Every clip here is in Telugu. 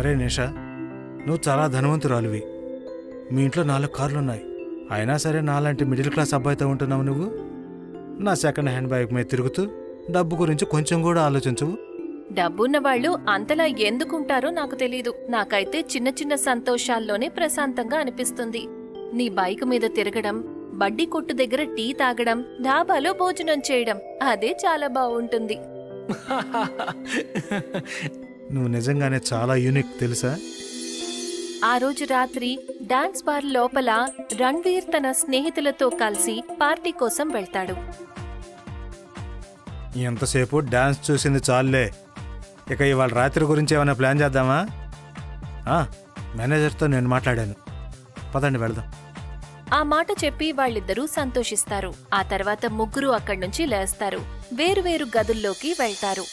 అరే నిషా, నువ్వు చాలా ధనవంతురాలివి. మీ ఇంట్లో 4 కార్లున్నాయి. అయినా సరే నాలాంటి మిడిల్ క్లాస్ అబ్బాయితో ఉంటున్నావు నువ్వు. నా సెకండ్ హ్యాండ్ బైక్ మీద తిరుగుతూ డబ్బు గురించి కొంచెం కూడా ఆలోచించవు. డబ్బున్న వాళ్ళు అంతలా ఎందుకుంటారో నాకు తెలీదు. నాకైతే చిన్న చిన్న సంతోషాల్లోనే ప్రశాంతంగా అనిపిస్తుంది. నీ బైక్ మీద తిరగడం, బడ్డీ కొట్టు దగ్గర టీ తాగడం, డాబాలో భోజనం చేయడం, అదే చాలా బాగుంటుంది. నువ్వు నిజంగానే చాలా యూనిక్ తెలుసా. ఆ రోజు రాత్రి డాన్స్ బార్ లోపల రణ్వీర్ తన స్నేహితులతో కలిసి పార్టీ కోసం వెళ్తాడు. ఎంతసేపు డాన్స్ చూసింది చాలులే. ఇక ఇవాళ రాత్రి గురించి ఏమైనా ప్లాన్ చేద్దామా? మేనేజర్తో నేను మాట్లాడాను. పదండి వెళదాం. ఆ మాట చెప్పి వాళ్ళిద్దరూ సంతోషిస్తారు. ఆ తర్వాత ముగ్గురు అక్కడ్నుంచి లేస్తారు. వేరువేరు గదుల్లోకి వెళ్తారు.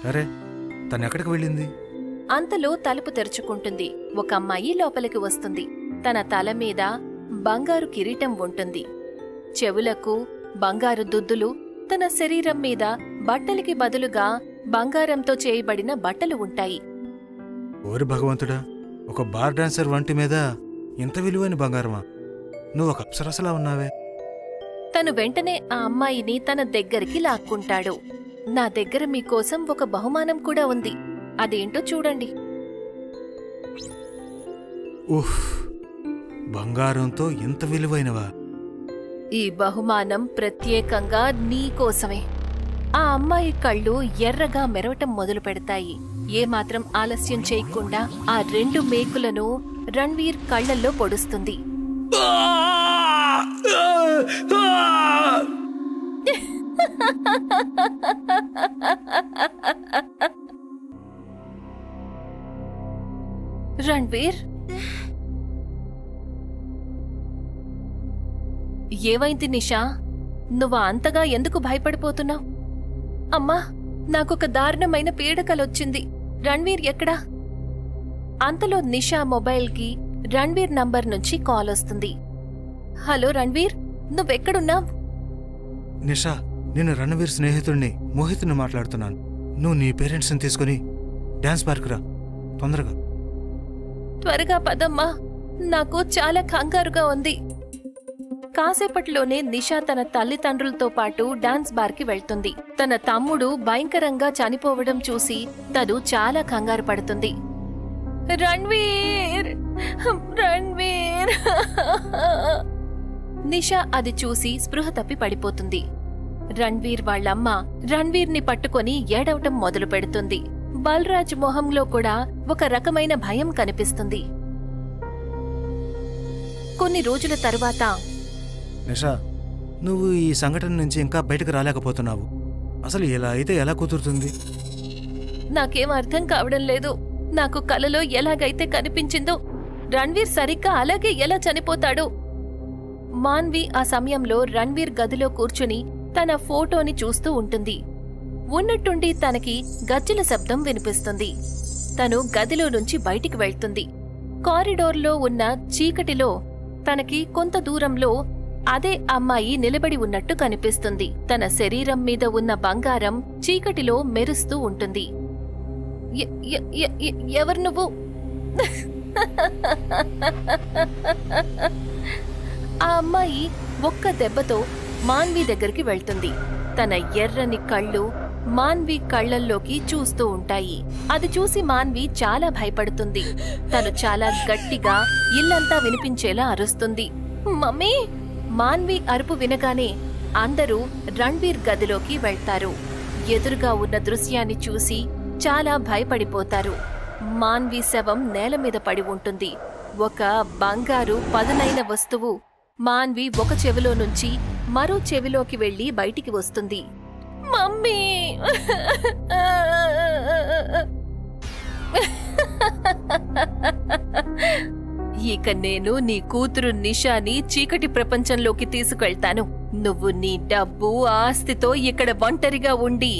అరే, తనెక్కడికి వెళ్ళింది? అంతలో తలుపు తెరుచుకుంటుంది. ఒక అమ్మాయి లోపలికి వస్తుంది. తన తల మీద బంగారు కిరీటం ఉంటుంది. చెవులకు బంగారు దుద్దులు, తన శరీరం మీద బట్టలకి బదులుగా బంగారంతో చేయబడిన బట్టలు ఉంటాయి. ఓరి భగవంతుడా, ఒక బార్ డాన్సర్ వంటి మీద ఇంత విలువైన బంగారమా? నువ్వు ఒక అప్సరసలా ఉన్నావే. తను వెంటనే ఆ అమ్మాయిని తన దగ్గరికి లాక్కుంటాడు. నా దగ్గర మీకోసం ఒక బహుమానం కూడా ఉంది, అదేంటో చూడండి. ఉఫ్, బంగారంతో ఇంత విలువైనవా? ఈ బహుమానం ప్రత్యేకంగా నీకోసమే. ఆ అమ్మాయి కళ్ళు ఎర్రగా మెరవటం మొదలు పెడతాయి. ఏమాత్రం ఆలస్యం చేయకుండా ఆ 2 మేకులను రణ్వీర్ కళ్లల్లో పొడుస్తుంది. రణ్వీర్, ఏమైంది నిషా? నువ్వు అంతగా ఎందుకు భయపడిపోతున్నావు? అమ్మా, నాకొక దారుణమైన పీడకలొచ్చింది. రణ్వీర్ ఎక్కడా? అంతలో నిషా మొబైల్కి రణ్వీర్ నంబర్ నుంచి కాల్ వస్తుంది. హలో రణ్వీర్, నువ్వెక్కడున్నావ్? నిషా, నేను రణవీర్ స్నేహితుడిని మోహిత్ని మాట్లాడుతున్నాను. నువ్వు నీ పేరెంట్స్ని తీసుకుని డాన్స్ పార్క్ రా, తొందరగా. త్వరగా పదమ్మా, నాకు చాలా కంగారుగా ఉంది. కాసేపట్లోనే నిషా తన తల్లిదండ్రులతో పాటు డాన్స్ బార్కి వెళ్తుంది. తన తమ్ముడు భయంకరంగా చనిపోవడం చూసి తను చాలా కంగారు పడుతుంది. రణ్వీర్, రణ్వీర్! నిషా అది చూసి స్పృహ తప్పి పడిపోతుంది. రణ్వీర్ వాళ్ళమ్మ రణ్వీర్ని పట్టుకొని ఏడవటం మొదలు పెడుతుంది. బల్రాజ్ మొహంలో కూడా ఒక రకమైన భయం కనిపిస్తుంది. కొన్ని రోజుల తరువాత, నిషా, నువ్వు ఈ సంఘటన నుంచి ఇంకా బయటకు రాలేకపోతున్నావు. అసలు ఇలా అయితే ఎలా కుదురుతుంది? నాకేం అర్థం కావడం లేదు. నాకు కలలో ఎలాగైతే కనిపించిందో రణ్వీర్ సరిగ్గా అలాగే ఎలా చనిపోతాడు? మాన్వి ఆ సమయంలో రణ్వీర్ గదిలో కూర్చుని తన ఫోటోని చూస్తూ ఉంటుంది. ఉన్నట్టుండి తనకి గజ్జల శబ్దం వినిపిస్తుంది. తను గదిలో నుంచి బయటికి వెళ్తుంది. కారిడోర్లో ఉన్న చీకటిలో తనకి కొంత దూరంలో అదే అమ్మాయి నిలబడి ఉన్నట్టు కనిపిస్తుంది. తన శరీరం మీద ఉన్న బంగారం చీకటిలో మెరుస్తూ ఉంటుంది. ఎవరు నువ్వు? ఆ అమ్మాయి ఒక్క దెబ్బతో మాన్వి దగ్గరికి వెళ్తుంది. తన ఎర్రని కళ్ళు మాన్వి కళ్లల్లోకి చూస్తూ ఉంటాయి. అది చూసి మాన్వి చాలా భయపడుతుంది. తను చాలా గట్టిగా ఇల్లంతా వినిపించేలా అరుస్తుంది, మమ్మీ! మాన్వి అరుపు వినగానే అందరూ రణ్వీర్ గదిలోకి వెళ్తారు. ఎదురుగా ఉన్న దృశ్యాన్ని చూసి చాలా భయపడిపోతారు. మాన్వి శవం నేల మీద పడి ఉంటుంది. ఒక బంగారు పదునైన వస్తువు మాన్వి ఒక చెవిలో నుంచి మరో చెవిలోకి వెళ్లి బయటికి వస్తుంది. మమ్మీ! ఇక నేను నీ కూతురు నిషాని చీకటి ప్రపంచంలోకి తీసుకెళ్తాను. నువ్వు నీ డబ్బు ఆస్తితో ఇక్కడ ఒంటరిగా ఉండి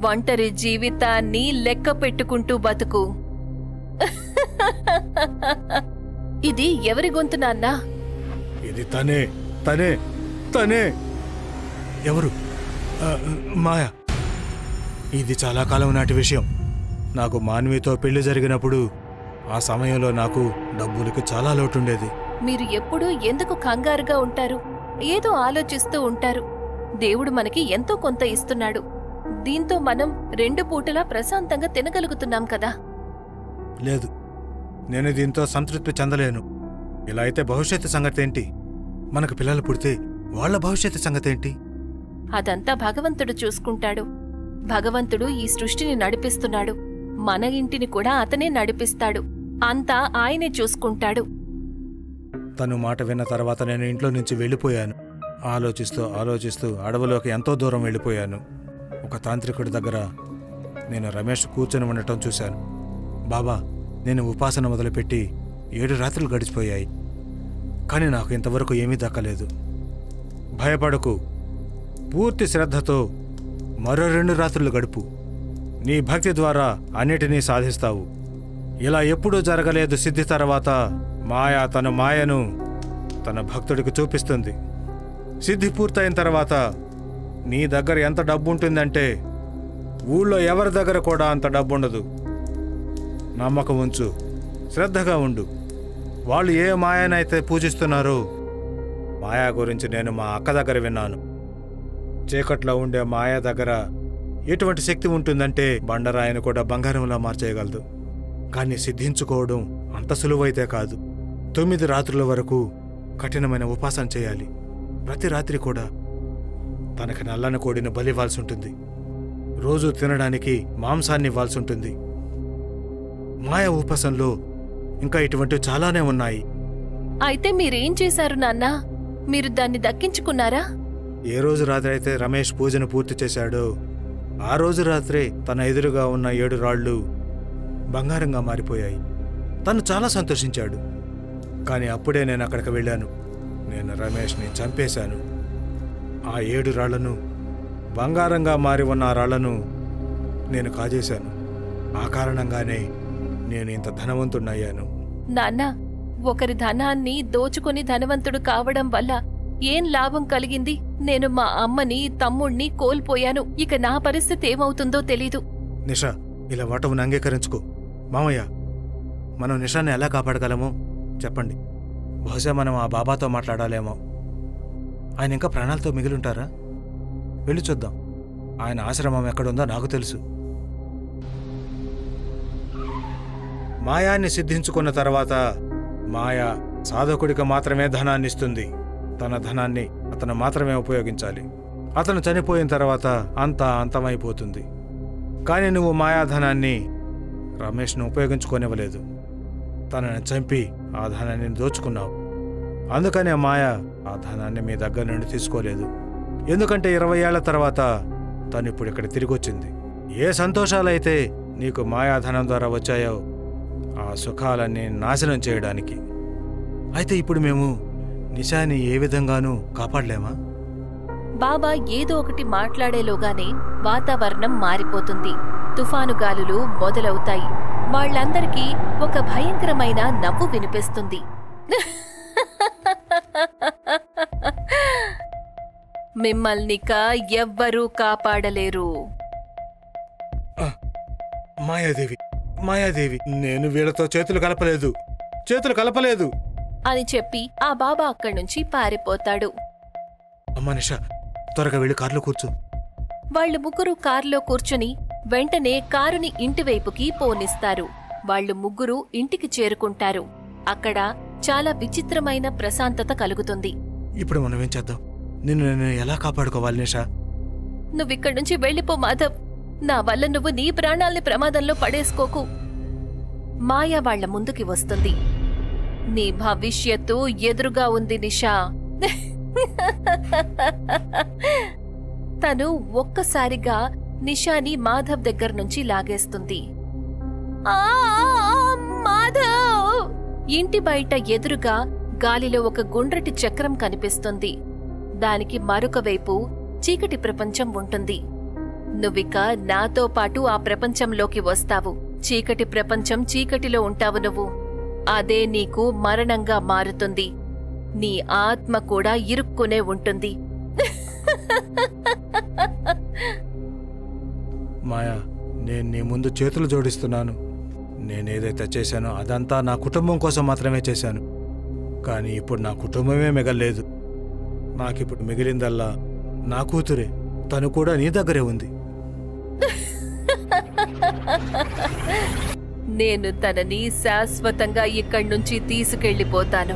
ఒంటరి జీవితాన్ని లెక్క పెట్టుకుంటూ బతుకు. ఇది ఎవరి గొంతు నాన్నా? ఇది తనే తనే తనే. ఎవరు? మాయా. ఇది చాలా కాలం నాటి విషయం. నాకు మాన్వితో పెళ్లి జరిగినప్పుడు ఆ సమయంలో నాకు డబ్బులకి చాలా లోటుండేది. మీరు ఎప్పుడూ ఎందుకు కంగారుగా ఉంటారు? ఏదో ఆలోచిస్తూ ఉంటారు. దేవుడు మనకి ఎంతో కొంత ఇస్తున్నాడు. దీంతో మనం 2 పూటలా ప్రశాంతంగా తినగలుగుతున్నాం కదా. లేదు, నేను దీంతో సంతృప్తి చెందలేను. ఇలా అయితే భవిష్యత్తు సంగతేంటి? మనకు పిల్లలు పుడితే వాళ్ల భవిష్యత్తు సంగతేంటి? అదంతా భగవంతుడు చూసుకుంటాడు. భగవంతుడు ఈ సృష్టిని నడిపిస్తున్నాడు. మన ఇంటిని కూడా అతనే నడిపిస్తాడు. అంతా ఆయనే చూసుకుంటాడు. తను మాట విన్న తర్వాత నేను ఇంట్లో నుంచి వెళ్ళిపోయాను. ఆలోచిస్తూ ఆలోచిస్తూ అడవిలోకి ఎంతో దూరం వెళ్ళిపోయాను. ఒక తాంత్రికుడి దగ్గర నేను రమేష్ కూర్చొని ఉండటం చూశాను. బాబా, నేను ఉపాసన మొదలుపెట్టి 7 రాత్రులు గడిచిపోయాయి, కానీ నాకు ఇంతవరకు ఏమీ దక్కలేదు. భయపడకు, పూర్తి శ్రద్ధతో మరో 2 రాత్రులు గడుపు. నీ భక్తి ద్వారా అన్నిటినీ సాధిస్తావు. ఇలా ఎప్పుడూ జరగలేదు. సిద్ధి తర్వాత మాయా తన మాయను తన భక్తుడికి చూపిస్తుంది. సిద్ధి పూర్తయిన తర్వాత నీ దగ్గర ఎంత డబ్బు ఉంటుందంటే ఊళ్ళో ఎవరి దగ్గర కూడా అంత డబ్బుండదు. నమ్మకం ఉంచు, శ్రద్ధగా ఉండు. వాళ్ళు ఏ మాయనైతే పూజిస్తున్నారో మాయా గురించి నేను మా అక్క దగ్గర విన్నాను. చీకట్లో ఉండే మాయా దగ్గర ఎటువంటి శక్తి ఉంటుందంటే బండరాయిని కూడా బంగారంలా మార్చేయగలదు. కానీ సిద్ధించుకోవడం అంత సులువైతే కాదు. 9 రాత్రుల వరకు కఠినమైన ఉపాసన చేయాలి. ప్రతి రాత్రి కూడా తనకి నల్లని కోడిని బలివ్వాల్సి ఉంటుంది. రోజు తినడానికి మాంసాన్ని ఇవ్వాల్సి ఉంటుంది. మాయా ఉపాసనలో ఇంకా ఇటువంటివి చాలానే ఉన్నాయి. అయితే మీరేం చేశారు నాన్నా? మీరు దాన్ని దక్కించుకున్నారా? ఏ రోజు రాత్రి అయితే రమేష్ పూజను పూర్తి చేశాడో ఆ రోజు రాత్రే తన ఎదురుగా ఉన్న 7 రాళ్లు బంగారంగా మారిపోయాయి. తను చాలా సంతోషించాడు. కానీ అప్పుడే నేను అక్కడికి వెళ్ళాను. నేను రమేష్ని చంపేశాను. ఆ 7 రాళ్లను, బంగారంగా మారి ఉన్న ఆ రాళ్లను నేను కాజేశాను. ఆ కారణంగానే నేను ఇంత ధనవంతుడయ్యాను. నాన్న, ఒకరి ధనాన్ని దోచుకుని ధనవంతుడు కావడం వల్ల ఏం లాభం కలిగింది? నేను మా అమ్మని, తమ్ముణ్ణి కోల్పోయాను. ఇక నా పరిస్థితి ఏమవుతుందో తెలీదు. నిషా, ఇలా వాటవును అంగీకరించుకో. మామయ్య, మనం నిషాన్ని ఎలా కాపాడగలమో చెప్పండి. బహుశా మనం ఆ బాబాతో మాట్లాడాలేమో. ఆయన ఇంకా ప్రాణాలతో మిగిలింటారా? వెళ్ళి చూద్దాం. ఆయన ఆశ్రమం ఎక్కడుందో నాకు తెలుసు. మాయాన్ని సిద్ధించుకున్న తర్వాత మాయా సాధకుడికి మాత్రమే ధనాన్ని ఇస్తుంది. తన ధనాన్ని అతను మాత్రమే ఉపయోగించాలి. అతను చనిపోయిన తర్వాత అంతా అంతమైపోతుంది. కానీ నువ్వు మాయాధనాన్ని రమేష్ను ఉపయోగించుకోనివ్వలేదు. తనని చంపి ఆ ధనాన్ని దోచుకున్నావు. అందుకనే మాయ ఆ ధనాన్ని మీ దగ్గర నుండి తీసుకోలేదు. ఎందుకంటే 20 ఏళ్ల తర్వాత తను ఇప్పుడు ఇక్కడ తిరిగొచ్చింది. ఏ సంతోషాలైతే నీకు మాయాధనం ద్వారా వచ్చాయో ఆ సుఖాలన్నీ నాశనం చేయడానికి. అయితే ఇప్పుడు మేము నిషాని ఏ విధంగానూ కాపాడలేమా? బాబా ఏదో ఒకటి మాట్లాడేలోగానే వాతావరణం మారిపోతుంది. తుఫాను గాలులు మొదలవుతాయి. వాళ్ళందరికీ ఒక భయంకరమైన నవ్వు వినిపిస్తుంది. మిమ్మల్నిక ఎవ్వరూ కాపాడలేరు. మాయాదేవి, మాయాదేవి, నేను వీళ్ళతో చేతులు కలపలేదు అని చెప్పి ఆ బాబా అక్కడ్నుంచి పారిపోతాడు. అమ్మా నిషా, త్వరగా వెళ్ళి కారులో కూర్చో. వాళ్ళు ముగ్గురు కారులో కూర్చుని వెంటనే కారుని ఇంటివైపుకి పోనిస్తారు. వాళ్ళు ముగ్గురు ఇంటికి చేరుకుంటారు. అక్కడ చాలా విచిత్రమైన ప్రశాంతత కలుగుతుంది. ఇప్పుడు మనం ఏం చేద్దాం? నేను ఎలా కాపాడుకోవాలి నిషా? నువ్విక్కడ్నుంచి వెళ్ళిపో మాధవ్. నా వల్ల నువ్వు నీ ప్రాణాల్ని ప్రమాదంలో పడేసుకోకు. మాయా వాళ్ల ముందుకి వస్తుంది. నీ భవిష్యత్తు ఎదురుగా ఉంది నిషా. తను ఒక్కసారిగా నిషాని మాధవ్ దగ్గర్నుంచి లాగేస్తుంది. మాధవ్! ఇంటి బయట ఎదురుగా గాలిలో ఒక గుండ్రటి చక్రం కనిపిస్తుంది. దానికి మరొక వైపు చీకటి ప్రపంచం ఉంటుంది. నువ్విక నాతో పాటు ఆ ప్రపంచంలోకి వస్తావు. చీకటి ప్రపంచం, చీకటిలో ఉంటావు నువ్వు. అదే నీకు మరణంగా మారుతుంది. నీ ఆత్మ కూడా ఇరుక్కునే ఉంటుంది. మాయా, నేను నీ ముందు చేతులు జోడిస్తున్నాను. నేనేదైతే చేశానో అదంతా నా కుటుంబం కోసం మాత్రమే చేశాను. కానీ ఇప్పుడు నా కుటుంబమే మిగల్లేదు. నాకిప్పుడు మిగిలిందల్లా నా కూతురే. తను కూడా నీ దగ్గరే ఉంది. నేను తనని శాశ్వతంగా ఇక్కడి నుంచి తీసుకెళ్లిపోతాను.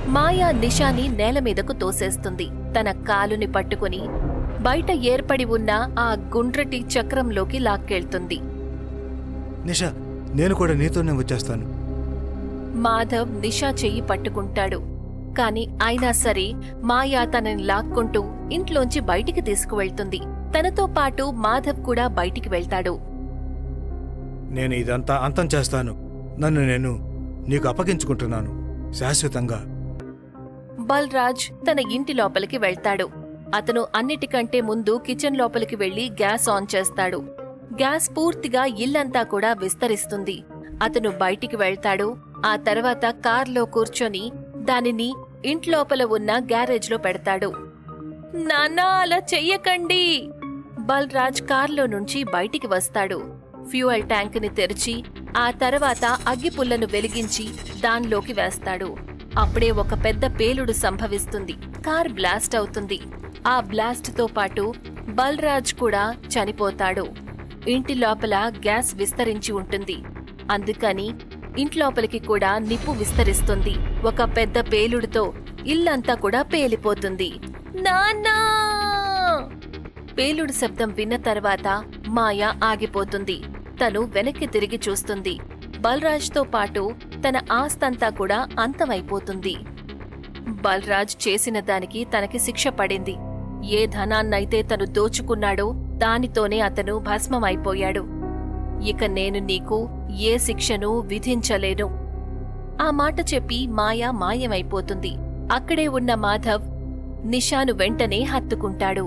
మాయా నిషాని నేల మీదకు తోసేస్తుంది. తన కాలుని పట్టుకుని బయట ఏర్పడి ఉన్న ఆ గుండ్రటి చక్రంలోకి లాక్కెళ్తుంది. నిషా, నేను కూడా నీతోనే వచ్చేస్తాను. మాధవ్ నిషా చెయ్యి పట్టుకుంటాడు. కాని అయినా సరే మాయా తనని లాక్కుంటూ ఇంట్లోంచి బయటికి తీసుకువెళ్తుంది. తనతో పాటు మాధవ్ కూడా బయటికి వెళ్తాడు. నేను ఇదంతా అంతం చేస్తాను. నన్ను నేను నీకు అప్పగించుకుంటున్నాను శాశ్వతంగా. బల్రాజ్ తన ఇంటి లోపలికి వెళ్తాడు. అతను అన్నిటికంటే ముందు కిచెన్ లోపలికి వెళ్లి గ్యాస్ ఆన్ చేస్తాడు. గ్యాస్ పూర్తిగా ఇల్లంతా కూడా విస్తరిస్తుంది. అతను బయటికి వెళ్తాడు. ఆ తర్వాత కార్లో కూర్చొని దానిని ఇంట్లోపల ఉన్న గ్యారేజ్లో పెడతాడు. నాన్నా, అలా చెయ్యకండి! బల్రాజ్ కార్లో నుంచి బయటికి వస్తాడు. ఫ్యూయల్ ట్యాంకుని తెరిచి ఆ తర్వాత అగ్గిపుల్లను వెలిగించి దానిలోకి వేస్తాడు. అప్పుడే ఒక పెద్ద పేలుడు సంభవిస్తుంది. కార్ బ్లాస్ట్ అవుతుంది. ఆ బ్లాస్ట్ తో పాటు బల్రాజ్ కూడా చనిపోతాడు. ఇంటి లోపల గ్యాస్ విస్తరించి ఉంటుంది. అందుకని ఇంట్లోపలికి కూడా నిప్పు విస్తరిస్తుంది. ఒక పెద్ద పేలుడుతో ఇల్లంతా కూడా పేలిపోతుంది. నాన్నా! పేలుడు శబ్దం విన్న తర్వాత మాయా ఆగిపోతుంది. తను వెనక్కి తిరిగి చూస్తుంది. బల్రాజ్తో పాటు తన ఆస్తంతా కూడా అంతమైపోతుంది. బల్రాజ్ చేసిన దానికి తనకి శిక్ష పడింది. ఏ ధనాన్నైతే తను దోచుకున్నాడో దానితోనే అతను భస్మమైపోయాడు. ఇక నేను నీకు ఏ శిక్షను విధించలేను. ఆ మాట చెప్పి మాయా మాయమైపోతుంది. అక్కడే ఉన్న మాధవ్ నిషాను వెంటనే హత్తుకుంటాడు.